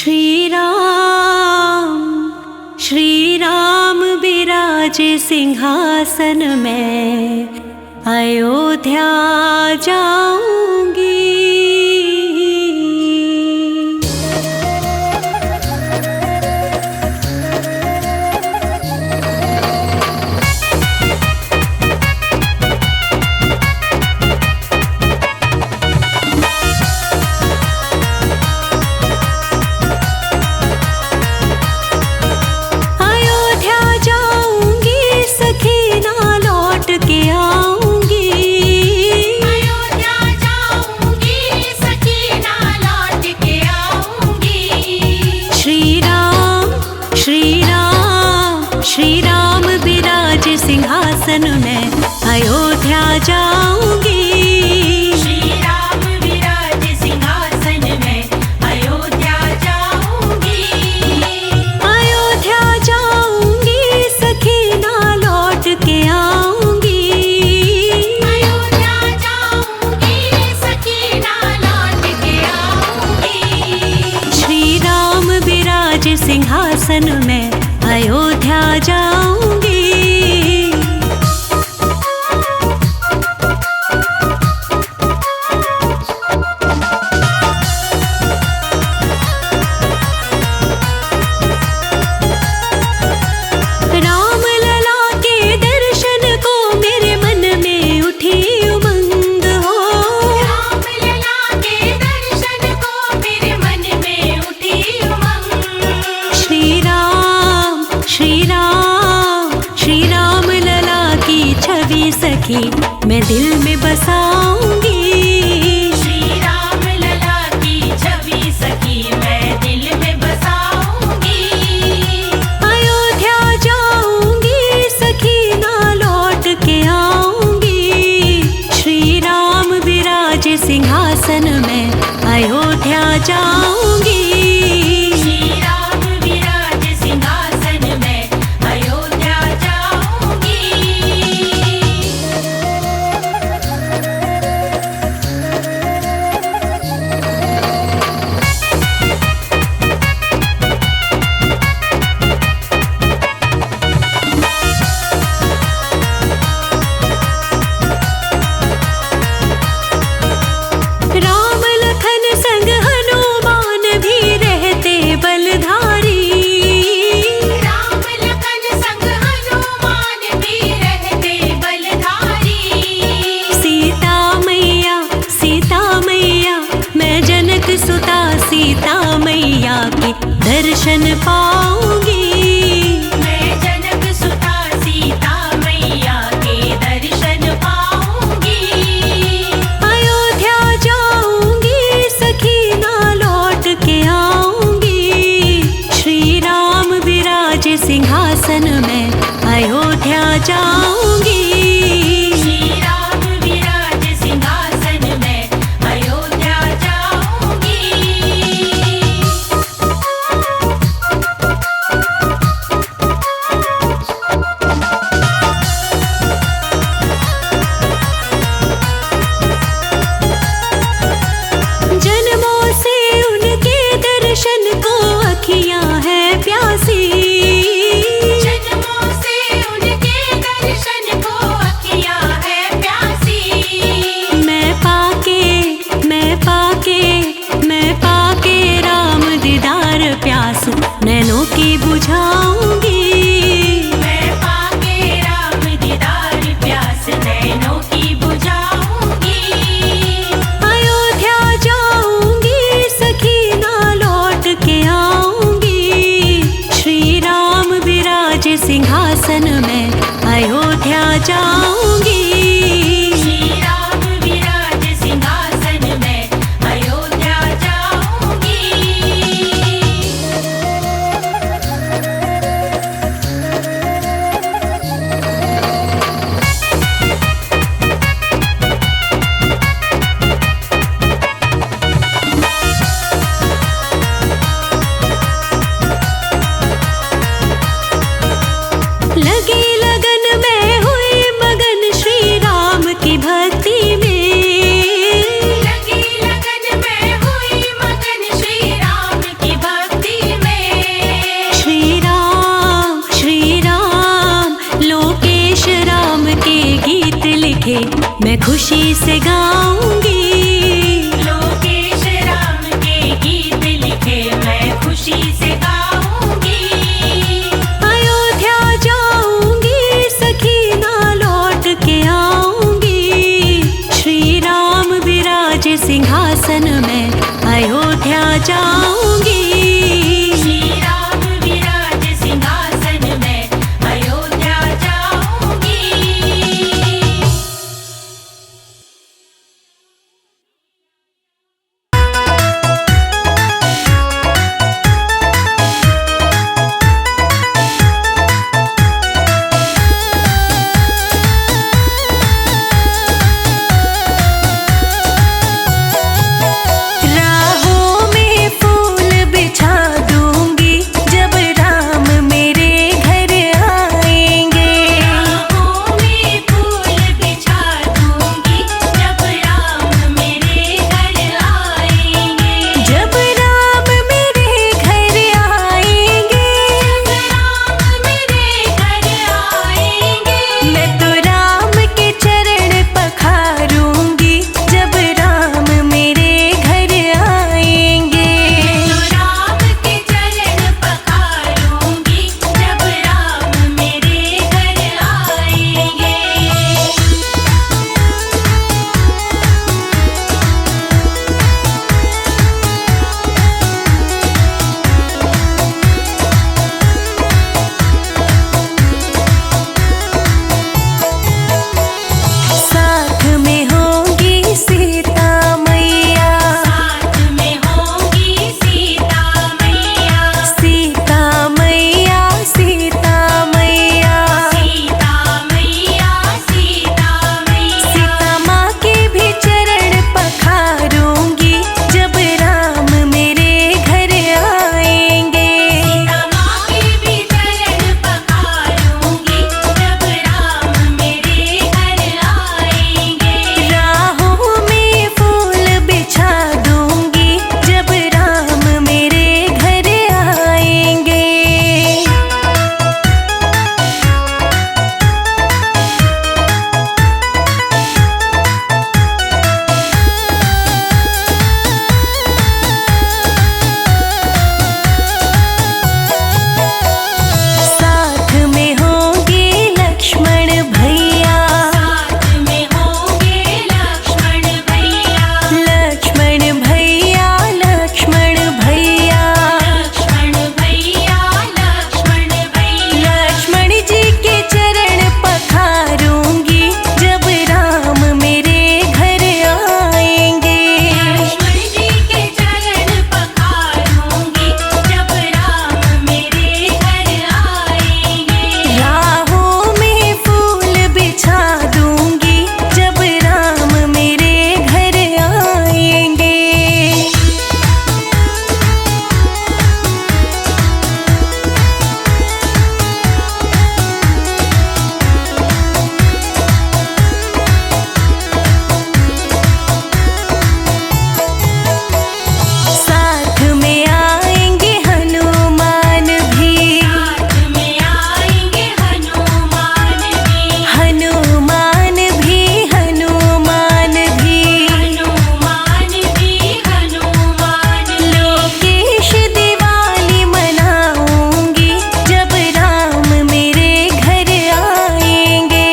श्री राम विराजे सिंहासन में, अयोध्या जाऊंगी। श्री राम विराजे सिंहासन में, अयोध्या जाऊंगी। श्री राम विराजे सिंहासन में, अयोध्या जाऊंगी। अयोध्या जाऊंगी सखी ना लौट के आऊंगी। अयोध्या जाऊंगी सखी ना लौट के आऊंगी। श्री राम विराजे सिंहासन में, अयोध्या जाऊंगी। राम लला के दर्शन को मेरे मन में उठी उमंग हो। राम लला के दर्शन को मेरे मन में उठी उमंग। श्री राम लला की छवि सखी मैं दिल में बसाऊंगी। श्री राम लला की छवि सखी मैं दिल में बसाऊंगी। अयोध्या जाऊंगी सखी ना लौट के आऊंगी। श्री राम विराजे सिंहासन में, अयोध्या जाऊंगी। राम लखन संग हनुमान भी रहते बलधारी। राम लखन संग हनुमान भी रहते बलधारी। सीता मैया मैं जनक सुता सीता मैया के दर्शन पाऊंगी। मैं जनक सुता सीता मैया के दर्शन पाऊंगी। अयोध्या जाऊंगी सखी ना लौट के आऊंगी। श्री राम विराजे सिंहासन में, अयोध्या जाऊंगी। श्री राम विराजे सिंहासन में, अयोध्या जाऊंगी। जन्मों से उनके दर्शन को अखियां है प्यासी। जन्मों से उनके दर्शन को अखियां है प्यासी। मैं पाके राम दीदार प्यास नैनों की बुझाऊंगी। मैं पाके राम दीदार प्यास नैनों की बुझाऊंगी। अयोध्या जाऊंगी सखी ना लौट के आऊंगी। श्री राम विराजे सिंहासन में, अयोध्या जाऊंगी। श्री राम विराजे सिंहासन में, अयोध्या जाऊंगी। खुशी से गाऊंगी। लोकेश राम के गीत लिखे मैं खुशी से गाऊंगी। अयोध्या जाऊंगी सखी ना लौट के आऊंगी। श्री राम विराज सिंहासन में अयोध्या जाऊंगी। श्री राम विराज सिंहासन में अयोध्या जाऊंगी। राहों में फूल बिछा दूंगी जब राम मेरे घर आएंगे। राहों में फूल बिछा दूंगी जब राम मेरे घर आएंगे। जब राम मेरे घर आएंगे। राम मेरे घर आएंगे। मैं तो राम के चरण पखारूंगी जब राम मेरे घर आएंगे। तो राम के चरण पखारूंगी जब राम मेरे घर आएंगे। साथ में होंगी सीता मैया। साथ में होंगी सीता मैया। सीता मैया सीता मैया। सीता मैया सीता मैया। सीता माँ के भी चरण पखारूंगी जब राम मेरे घर आएंगे। सीता माँ के भी चरण पखारूंगी जब राम मेरे घर आएंगे। राहों में फूल बिछा दूंगी जब राम मेरे घर आएंगे। साथ में होंगे लक्ष्मण भैया। साथ में होंगे लक्ष्मण भैया। लक्ष्मण भैया लक्ष्मण भैया। लक्ष्मण भैया लक्ष्मण भैया। लक्ष्मण जी के चरण पखारूंगी जब राम मेरे घर आएंगे। लक्ष्मण जी के चरण पखारूंगी जब राम मेरे घर आएंगे। राहों में फूल बिछा दूंगी जब राम मेरे घर आएंगे। साथ में आएंगे हनुमान भी। साथ में आएंगे हनुमान भी। हनुमान भी हनुमान भी। हनुमान भी हनुमान भी। लोकेश दिवाली मनाऊंगी जब राम मेरे घर आएंगे।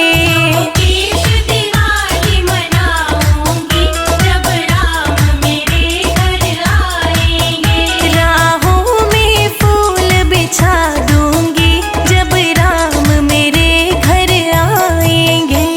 लोकेश दिवाली मनाऊंगी जब राम मेरे घर आएंगे। राहों में फूल बिछा दूंगी जब राम मेरे घर आएंगे।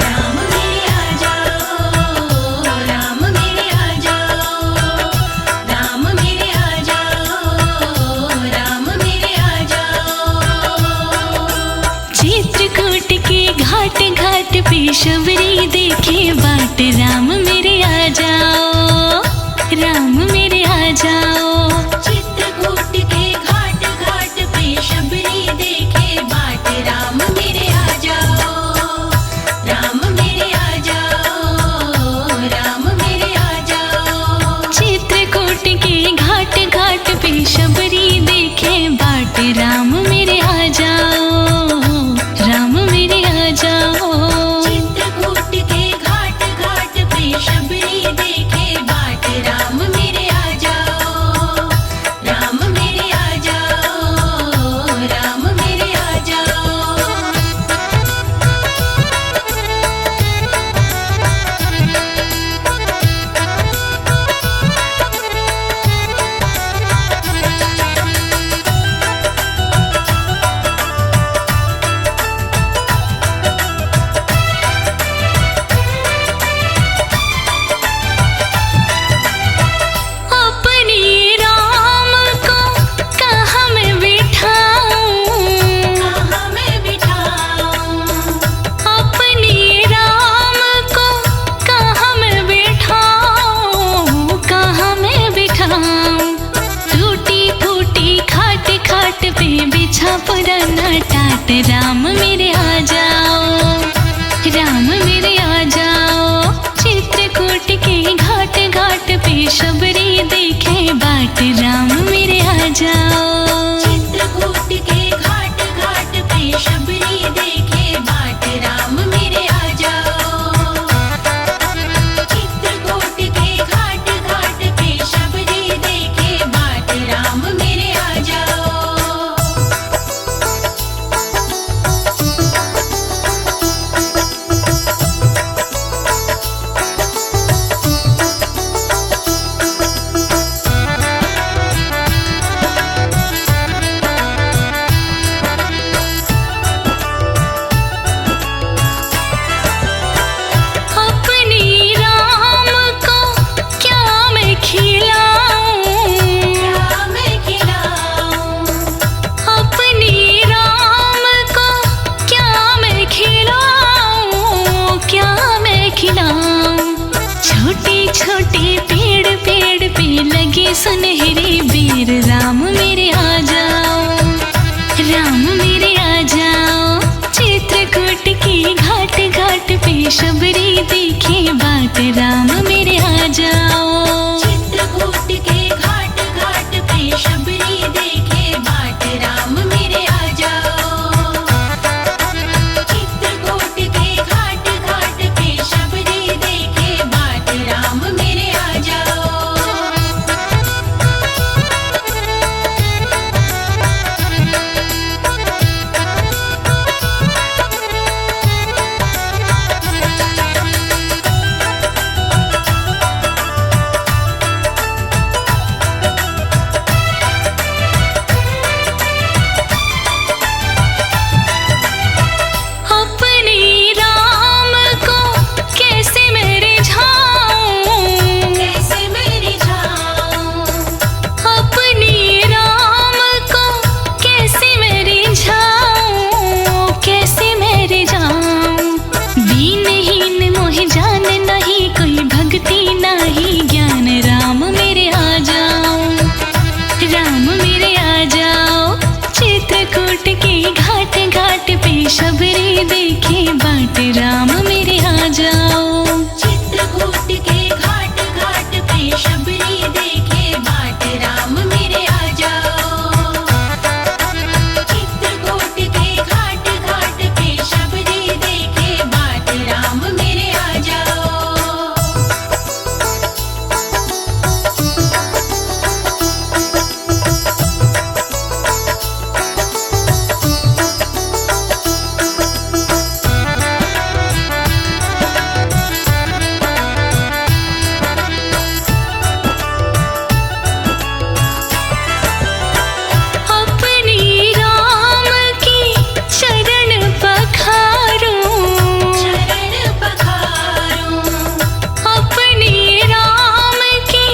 राम मेरे आ जाओ। राम मेरे आ जाओ। राम मेरे आ जाओ। राम मेरे आ जाओ। चित्रकूट के घाट घाट पे शबरी देखे बाट राम मेरे आ जाओ। राम मेरे आ जाओ। चित्रकूट राम मेरे आ जाओ, राम मेरे आ जाओ। चित्रकूट के घाट घाट पे शबरी देखे बाट, राम मेरे आ जाओ। चित्रकूट के घाट घाट पे शबरी देखे बाट, राम मेरे आ जाओ। चित्रकूट के घाट घाट पे शबरी देखे बाट, राम मेरे आ जाओ। अपनी राम को क्या मैं खिलाऊं, क्या मैं खिलाऊं, अपनी राम को क्या मैं खिलाऊं, क्या मैं खिलाऊं। छोटे छोटे पेड़ पेड़ पे लगे सुनहरे बेर, राम मेरे आ जाओ, राम मेरे आ जाओ। चित्रकूट के घाट घाट पे शबरी देखे बाट, राम मेरे आ जाओ। चित्रकूट के घाट घाट पे शबरी देखे बाट, राम मेरे आ जाओ। चित्रकूट के घाट घाट पे शबरी देखे बाट, राम मेरे आ जाओ। अपनी राम को कैसे मैं रिझाऊं, कैसे मैं रिझाऊं, अपनी राम को कैसे मैं रिझाऊं, कैसे मैं रिझाऊं। दीनहीन मोह जान नहीं, कोई भक्ति नहीं ज्ञान, राम मेरे आ जाओ, राम मेरे आ जाओ। चित्रकूट के घाट घाट पे शबरी देखे बाट, राम मेरे आ जाओ। चित्रकूट के घाट घाट पे शबरी देखे बाट, राम मेरे आ जाओ। चित्रकूट के घाट घाट पे शबरी देखे बाट, राम मेरे आ जाओ। अपनी राम की चरण पखारूं, चरण पखारूं, अपनी राम की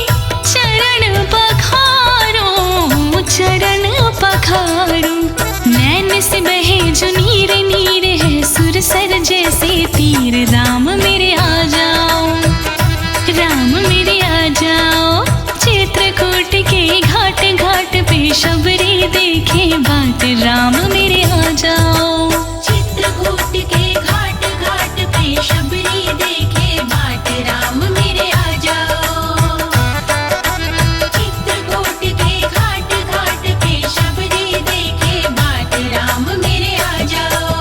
चरण पखारूं, चरण पखारूं। नैन से बहे जो नीर नीर है सुरसर जैसे तीर, राम मेरे आ जाओ, राम मेरे आ जाओ। चित्रकूट के घाट घाट पे शबरी देखे बाट, राम मेरे आ जाओ। चित्रकूट के घाट घाट पे शबरी देखे बाट, राम मेरे आ जाओ। चित्रकूट के घाट घाट पे शबरी देखे बाट, राम मेरे आ जाओ।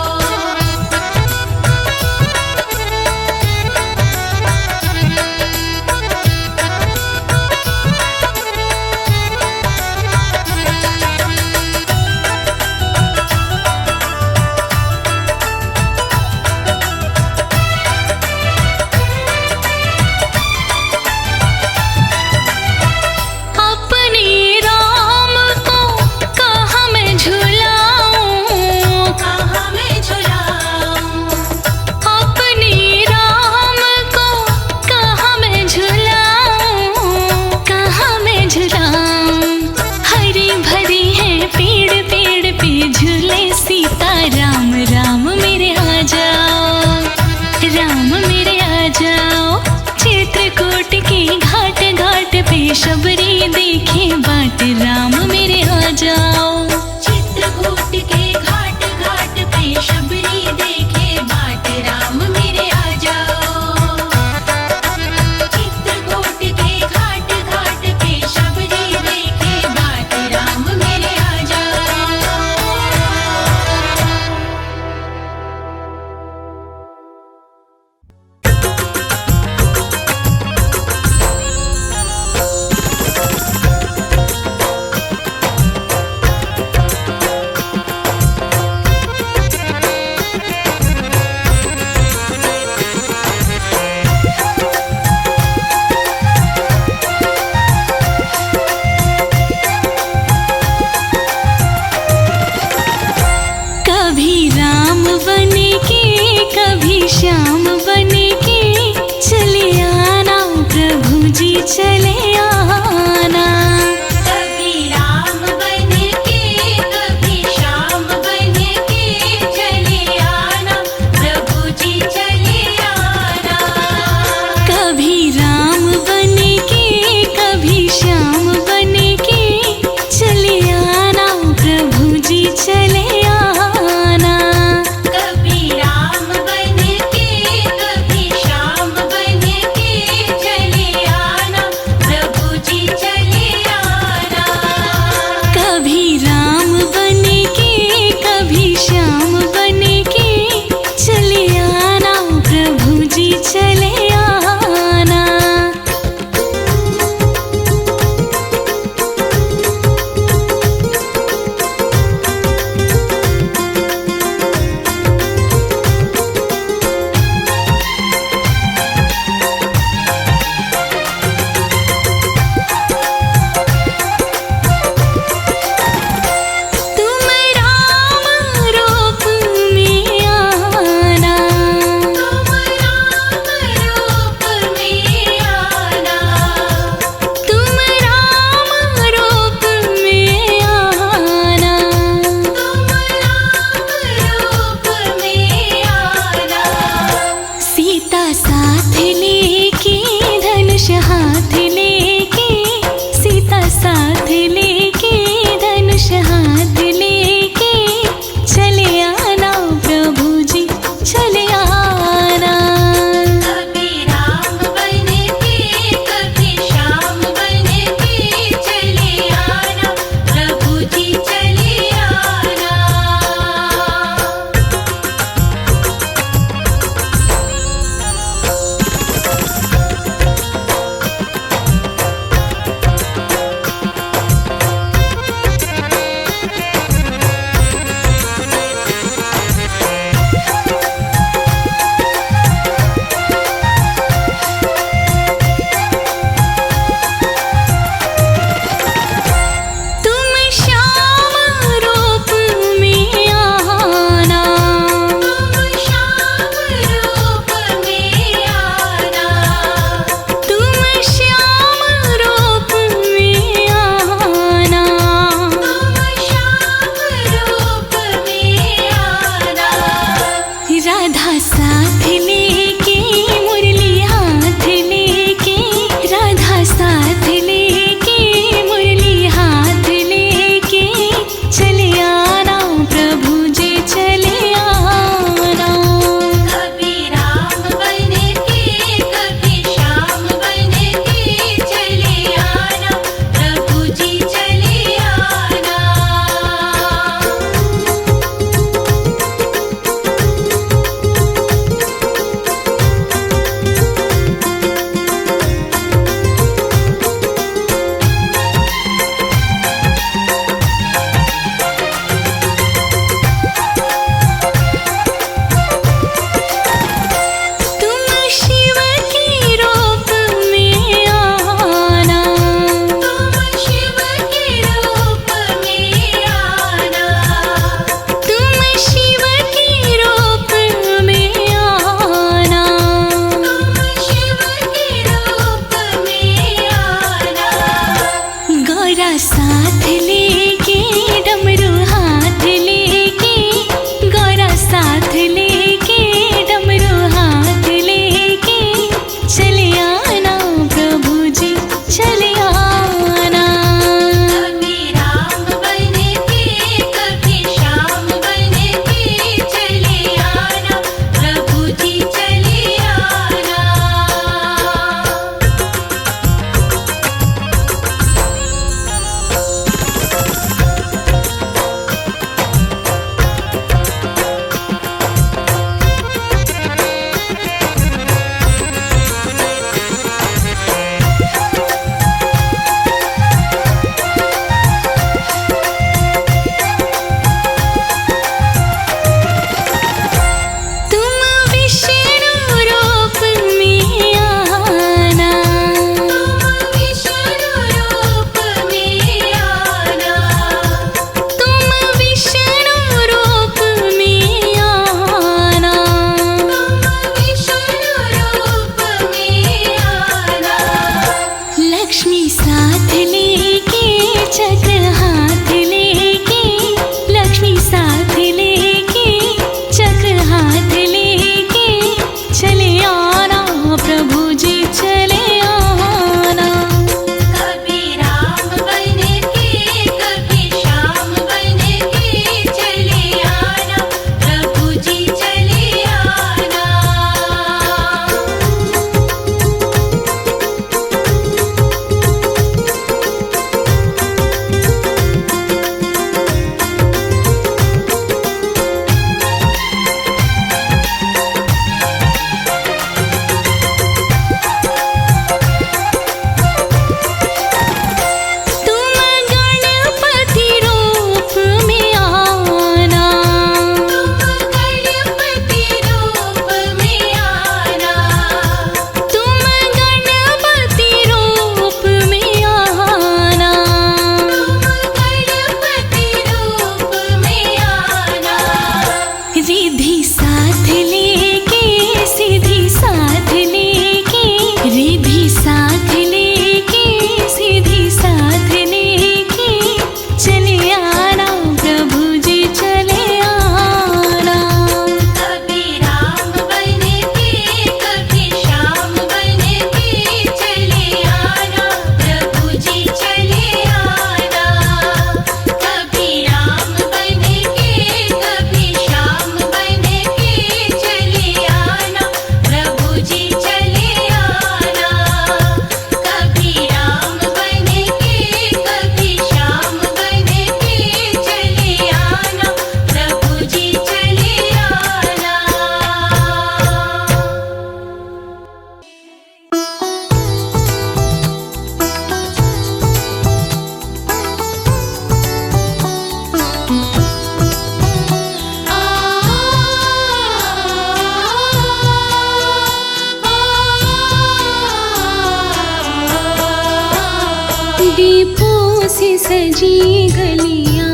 सजी गलियां,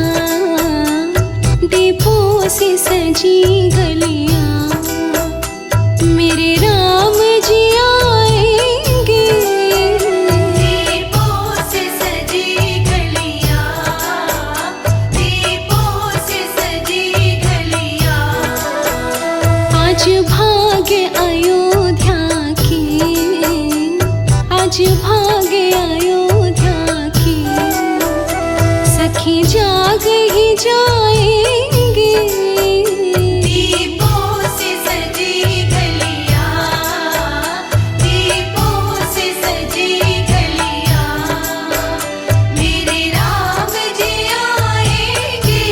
दीपों से सजी गलियां, मेरे राम जी आएंगे। दीपों से सजी गलियां, दीपों से सजी गलियां, आज भाग्य अयोध्या की, आज भाग्य अयोध्या की, सखी जाग ही जाएंगे। दीपों से सजी गलियां, दीपों से सजी गलियां, मेरे राम जी आएंगे।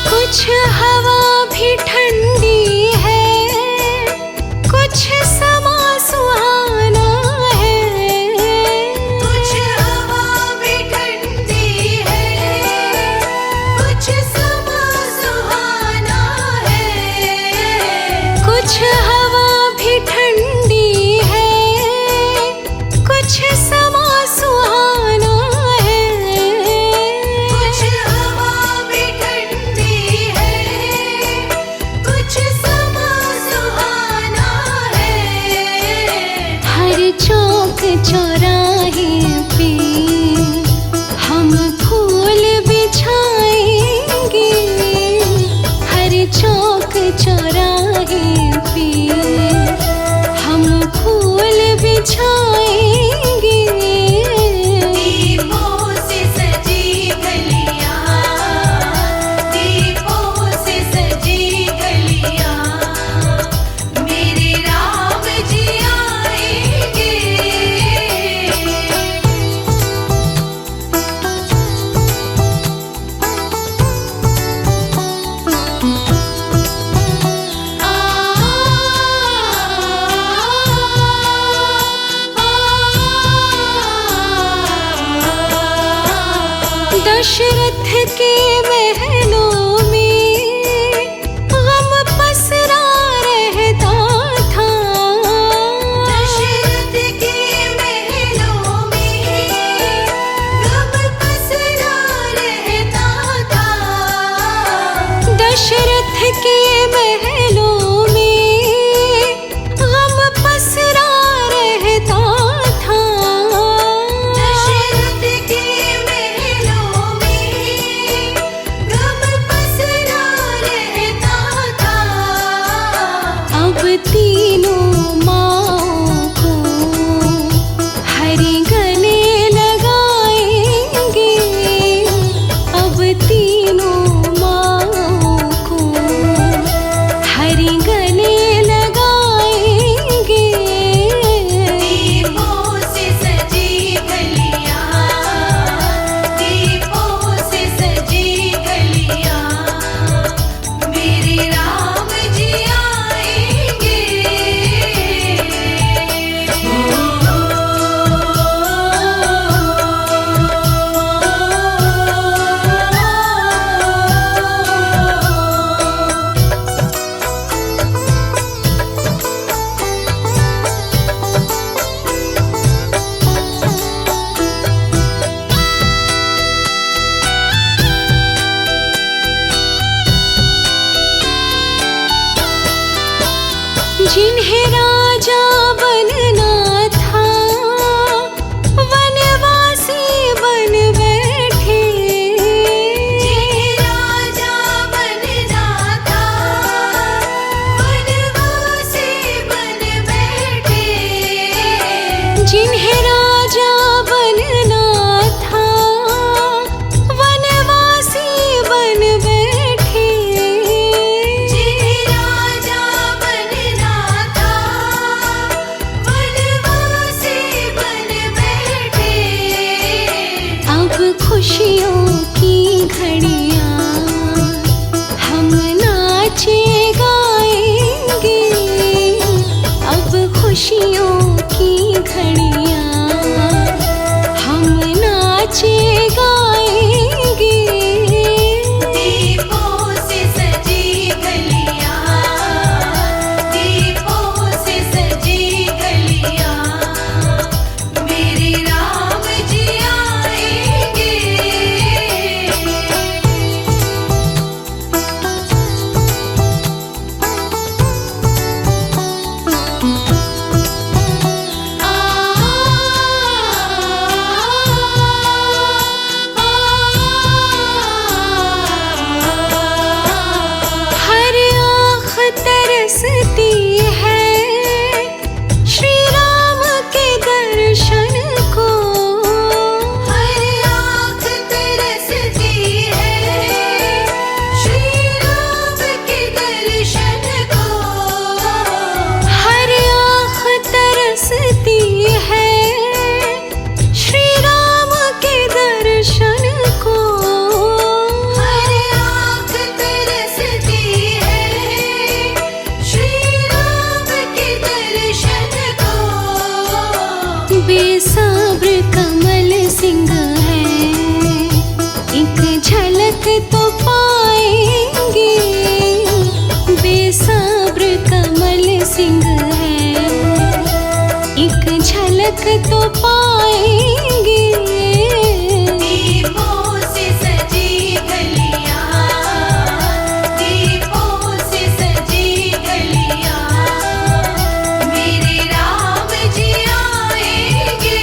कुछ हवा भी ठंडी है, कुछ समा सुहाना है, कुछ हवा भी ठंडी है, कुछ समा सुहाना है, कुछ हवा भी ठंडी है, कुछ समा सुहाना है, कुछ हवा भी ठंडी है, कुछ समा सुहाना है। हर चौक चौराहे पे हम फूल बिछाएंगे, हर चौक चौराहे पे हम फूल बिछाएंगे। दीपों से सजी गलियां, दीपों से सजी गलियां, मेरे राम जी आएंगे। दशरथ के महलों में गम पसरा रहता था, दशरथ के महलों में गम पसरा रहता था, दशरथ के महलों में गम पसरा रहता था, दशरथ के महलों में गम पसरा रहता था। अब तीनों माँओं को हरि गले लगाएंगे, अब तीनों माँओं को हरि गले लगाएंगे। दीपों से सजी गलियां, दीपों से सजी गलियां, मेरे राम जी आएंगे। जिन्हें राजा बनना था वनवासी बन बैठे, जिन्हें राजा बनना था वनवासी बन बैठे, जिन्हें राजा बनना था वनवासी बन बैठे, जिन्हें राजा बनना था वनवासी बन बैठे। अब खुशियों की घड़ियां खुशियों की घड़ियाँ हम नाचे गाएंगे। दीपों से सजी गलियाँ, दीपों से सजी गलियाँ, मेरे राम जी आएंगे। हर आँख तरसती है श्री राम के दर्शन को। हर आँख तरसती है श्री राम के दर्शन को। हर आँख तरसती है श्री राम के दर्शन को। हर आँख तरसती है श्री राम के दर्शन को। बेसब्र कमल सिंह है एक झलक तो पाएंगे। बेसब्र कमल सिंह है एक झलक तो पाएंगे। दीपों से सजी गलियाँ, दीपों से सजी गलियाँ, मेरे राम जी आएंगे।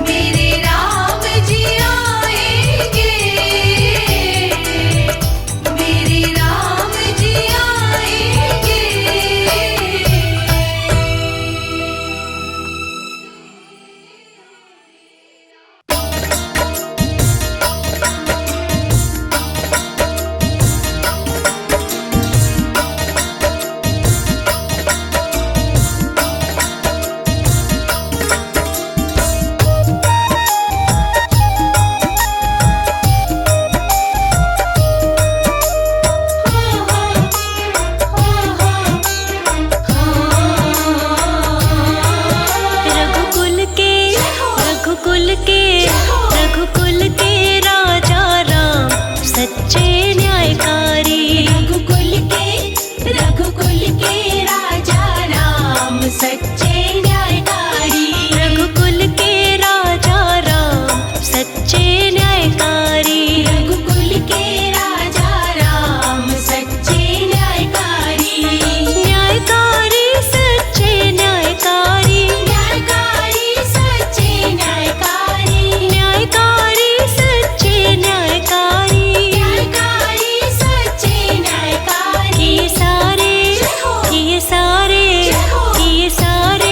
मेरे राम जी आएंगे। मेरे राम जी आएंगे। रघुकुल के राजा राम सच्चे न्यायकारी। रघुकुल के राजा राम सच्चे न्यायकारी। रघुकुल के राजा राम सच्चे न्यायकारी। रघुकुल के राजा राम सच्चे न्यायकारी। न्यायकारी सच्चे न्यायकारी। न्यायकारी सच्चे न्यायकारी। न्यायकारी सच्चे न्यायकारी। न्यायकारी सच्चे न्यायकारी। ये सारे जय हो। ये सारे जय हो। ये सारे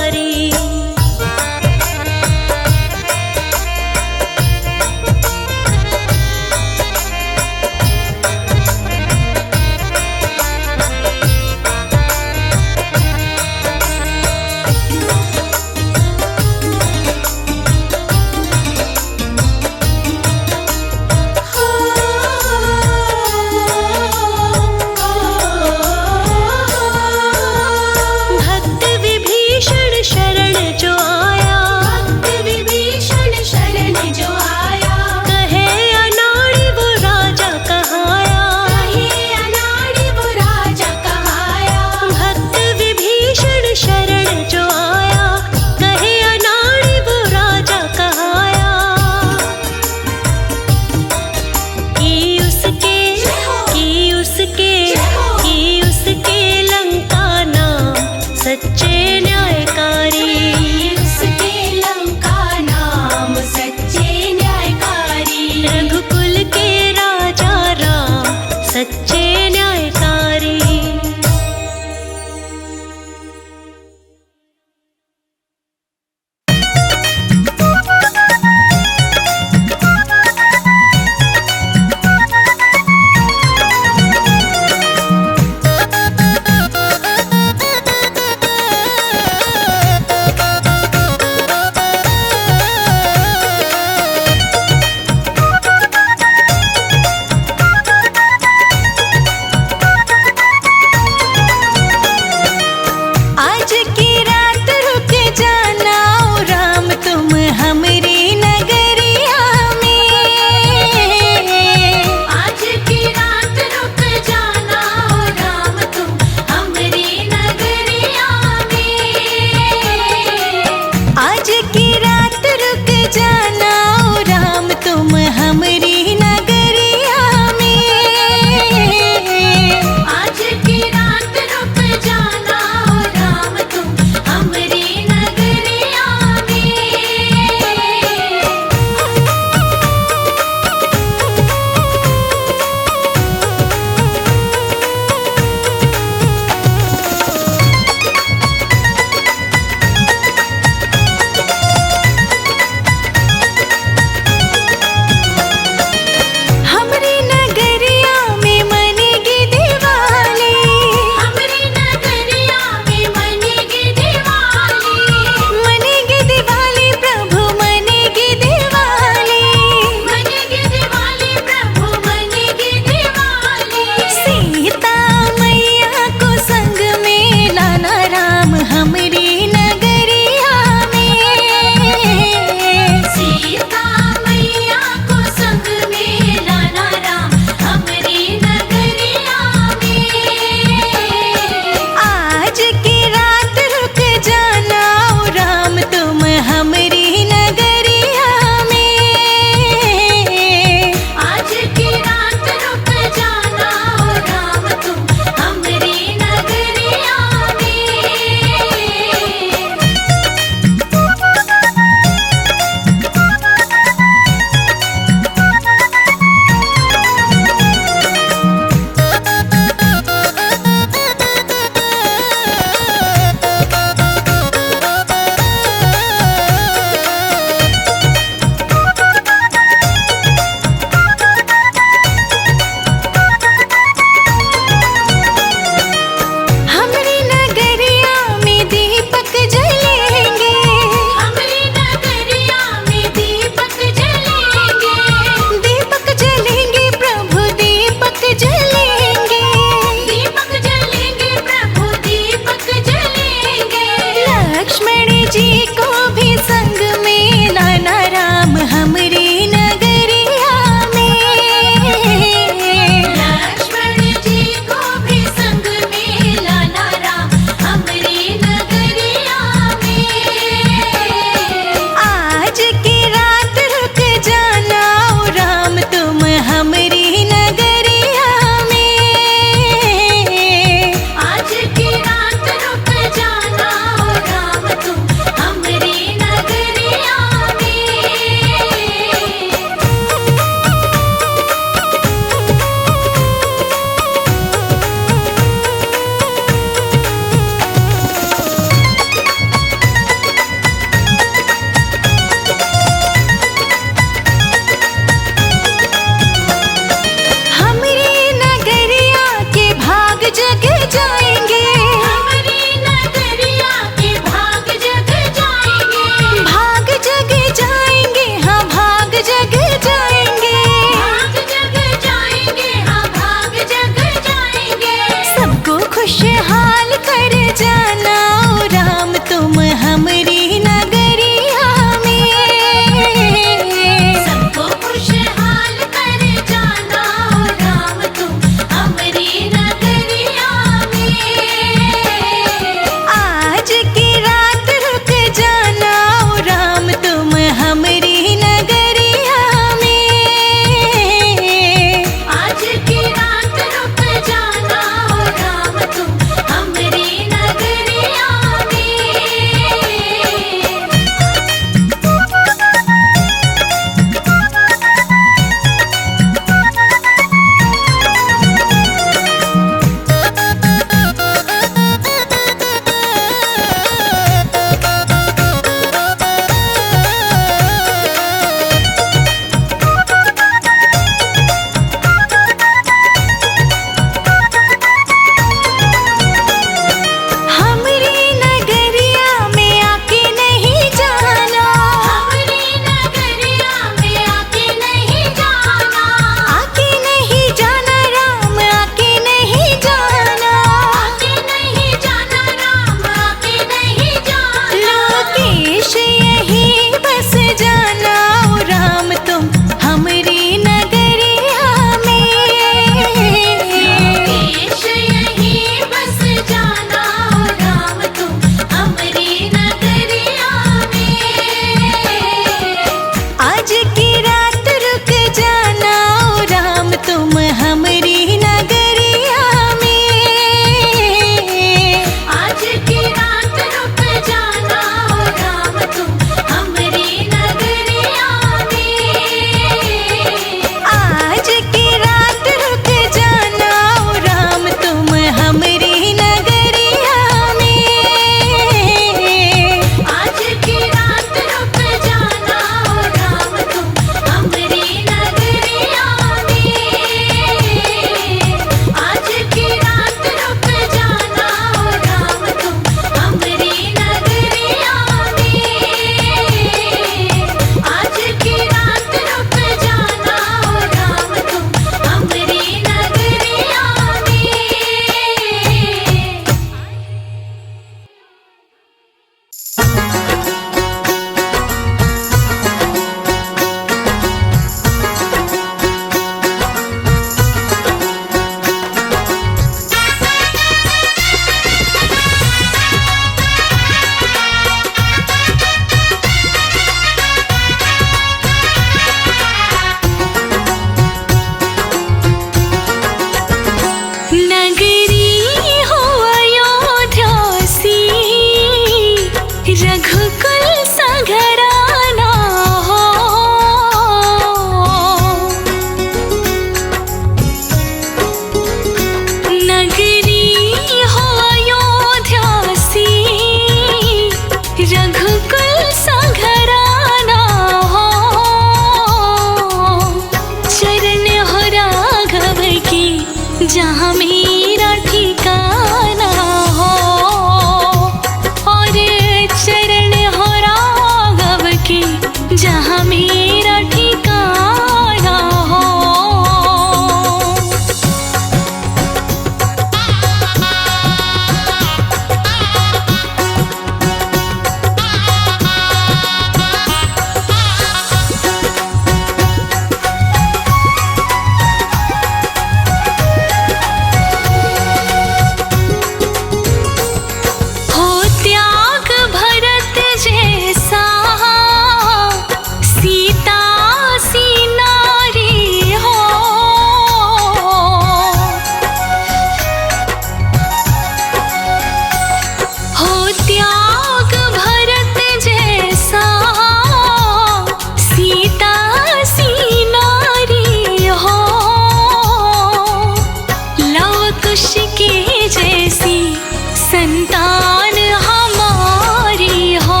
संतान हमारी हो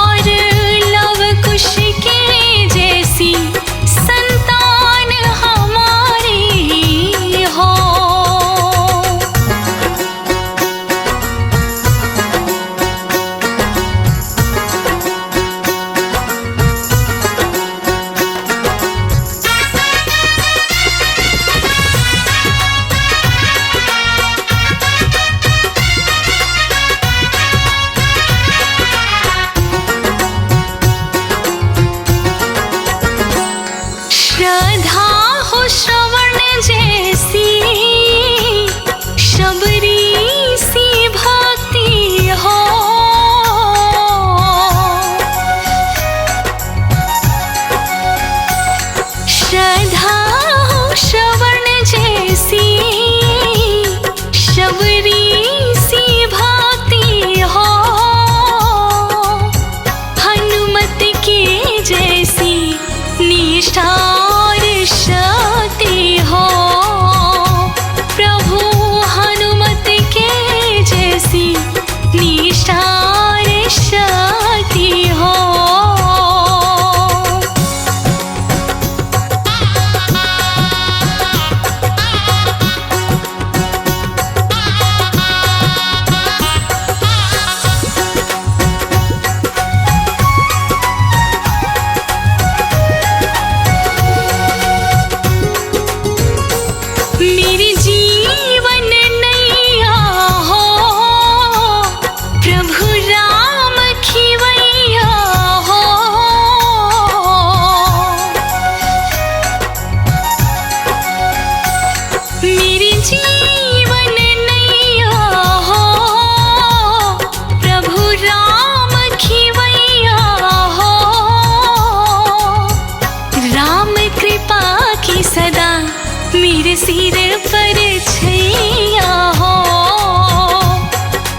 और लव कुश के जैसी संतान हमारी हो। श्रद्धा हो श्रवण जैसी शबरी सी भक्ति हो। श्रद्धा हो श्रवण जैसी शबरी सी भक्ति हो। हनुमत के जैसी निष्ठा शक्ति हो। प्रभु हनुमत के जैसी निष्ठा शक्ति हो। मेरे जीवन नैया हो प्रभु राम खिवैया हो। मेरे जीवन नैया हो प्रभु राम खिवैया हो। राम कृपा की सदा मेरे सिर पर छैया हो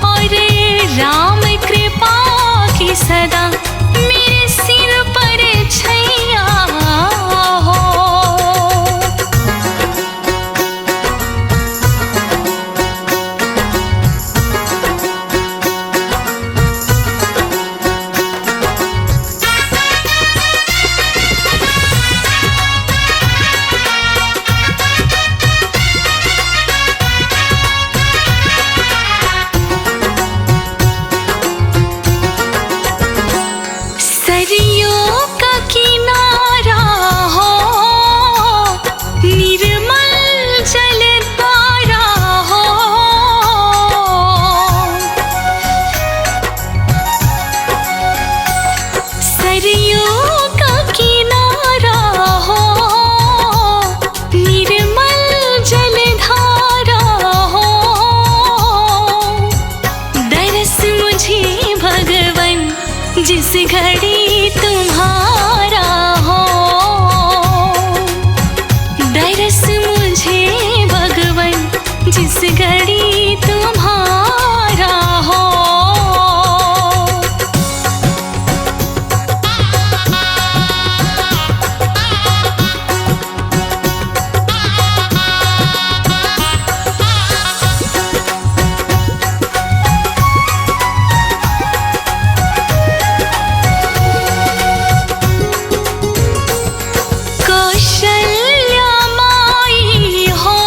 और राम कृपा की सदा मेरे सिर पर छैया हो। सरियों का किनारा हो निर्मल जलधारा हो। सरियों का किनारा हो निर्मल जलधारा हो। दरस मुझे भगवन जिस घड़ी तुम्हारा हो। दरस मुझे भगवन जिस घड़ी तुम्हारा हो। कौशल्या माई हो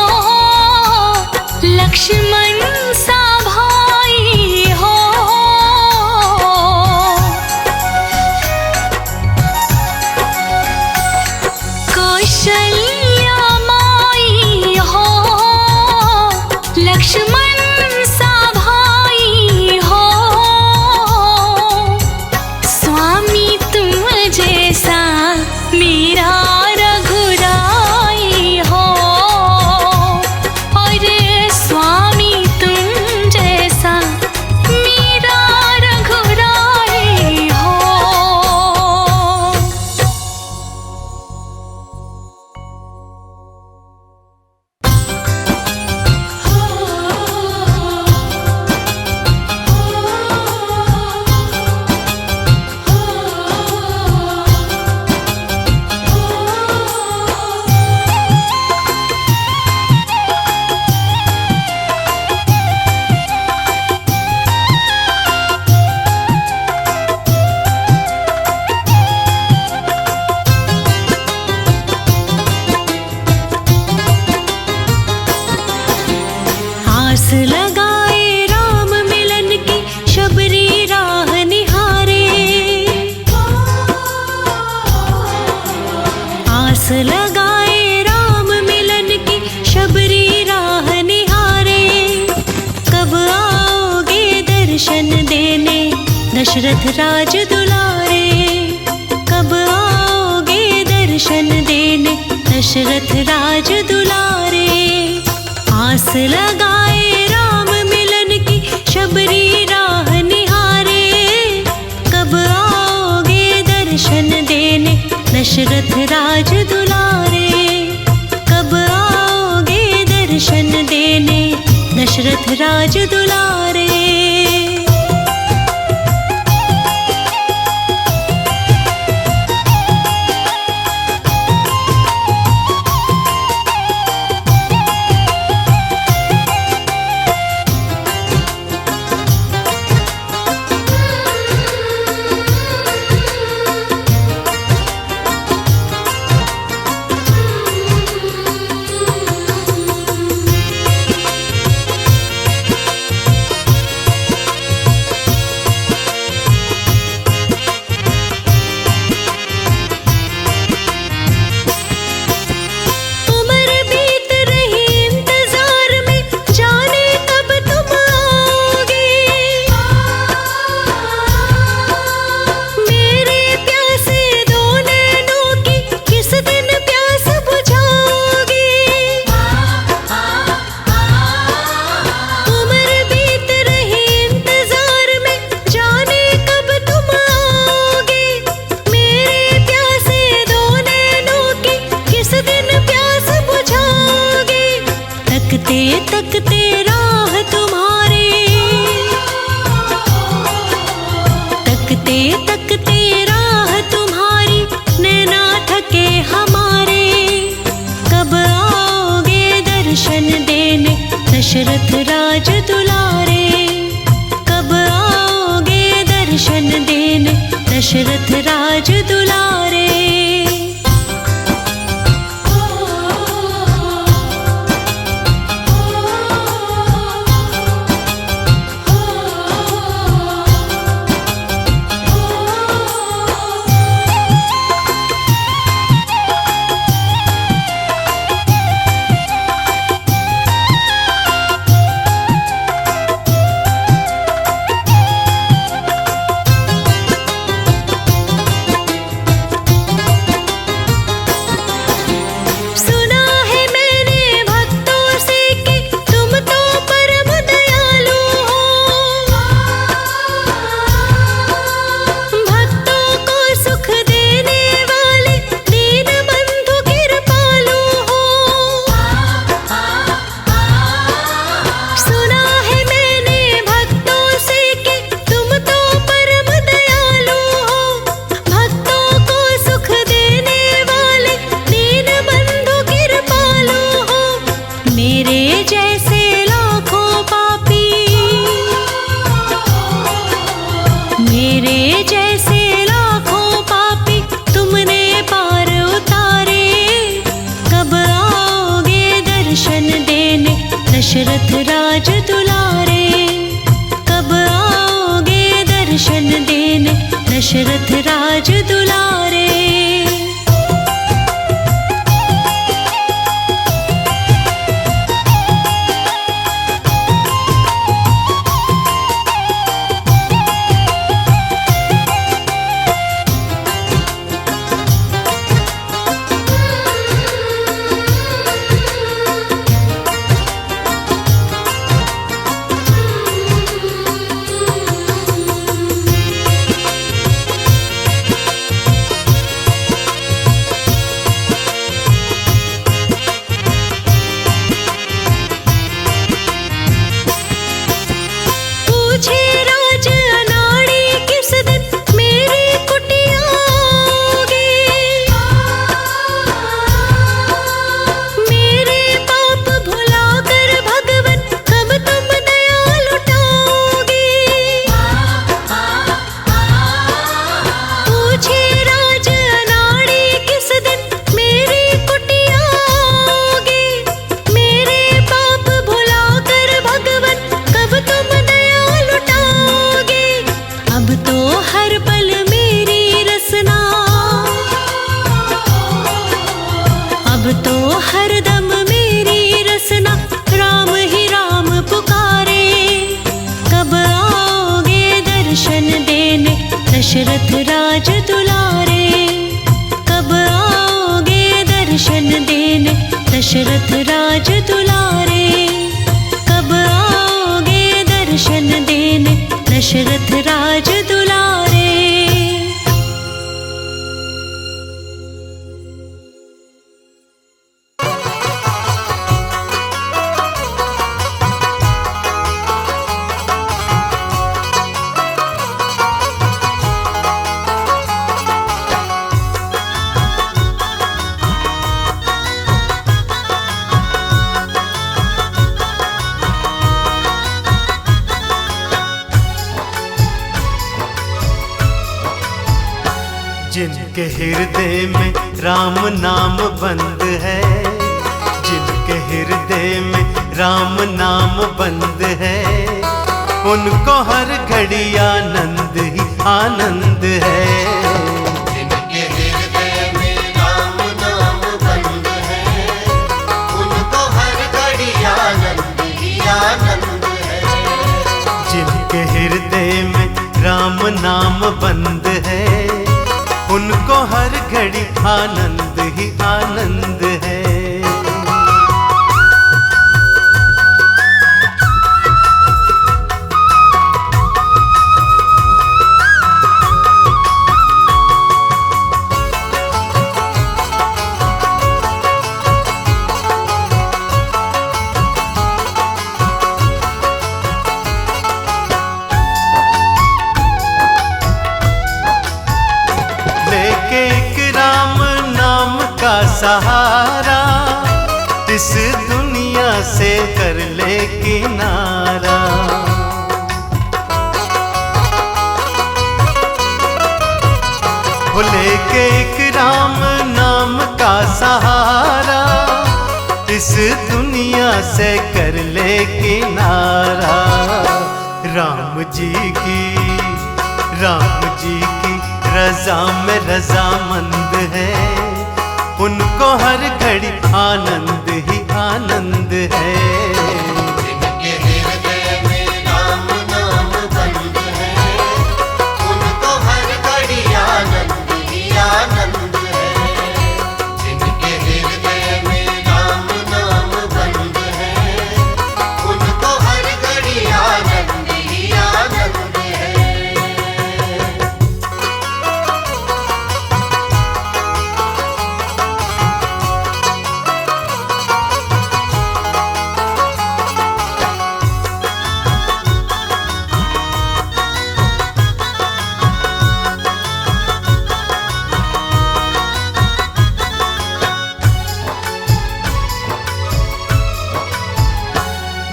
लक्ष्मण सा भाई हो। कौशल्या माई हो लक्ष्मण सा भाई हो। स्वामी तुम जैसा मेरा रघुराई हो और स्वामी तुम जैसा मेरा रघुराई हो। हो लगाए राम मिलन की शबरी राह निहारे। आस लगाए राम मिलन की शबरी राह निहारे। कब आओगे दर्शन देने दशरथ राज दुलारे। कब आओगे दर्शन देने दशरथ राज दुलारे। आस लगाए राम मिलन की शबरी राह निहारे। कब आओगे दर्शन देने दशरथ राज दुलारे। कब आओगे दर्शन देने दशरथ राज दुलारे। तकते राह तुम्हारे। तकते तकते राह तुम्हारी नैना थके हमारे। कब आओगे दर्शन देने दशरथ राज दुलारे। कब आओगे दर्शन देने दशरथ राज दुलारे। दशरथ राज दुलारे। कब आओगे दर्शन देने दशरथ राज दुलारे। दशरथ राज दुलारे, कब आओगे दर्शन देने दशरथ राज दुलारे। जिनके हृदय में राम नाम बंद है, जिनके हृदय में राम नाम बंद है, उनको हर घड़ी आनंद ही आनंद है। जिनके हृदय में राम नाम बंद है, उनको हर घड़ी आनंद ही आनंद है। जिनके हृदय में राम नाम बंद है, उनको हर घड़ी आनंद ही आनंद है। सहारा इस दुनिया से कर ले किनारा। वो लेके एक राम नाम का सहारा इस दुनिया से कर ले किनारा। राम जी की रजा में रजामंद है, उनको हर घड़ी आनंद ही आनंद है। जिनके हृदय में राम नाम बंद है, उनको हर घड़ी आनंद ही आनंद है। जिनके हृदय में राम नाम बंद है, उनको हर घड़ी आनंद ही आनंद है।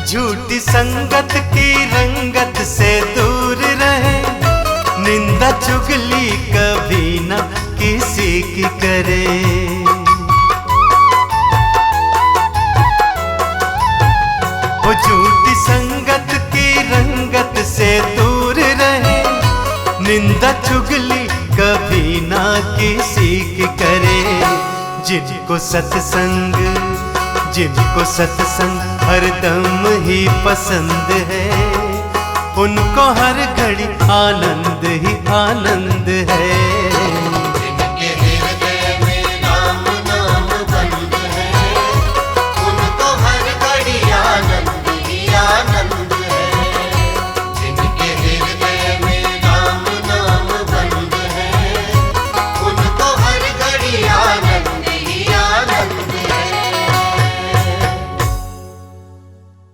झूठी संगत की रंगत से दूर रहे, निंदा चुगली कभी न किसी की करे। वो झूठी संगत की रंगत से दूर रहे, निंदा चुगली कभी न किसी की करे। जिनको सत्संग हरदम ही पसंद है, उनको हर घड़ी आनंद ही आनंद है।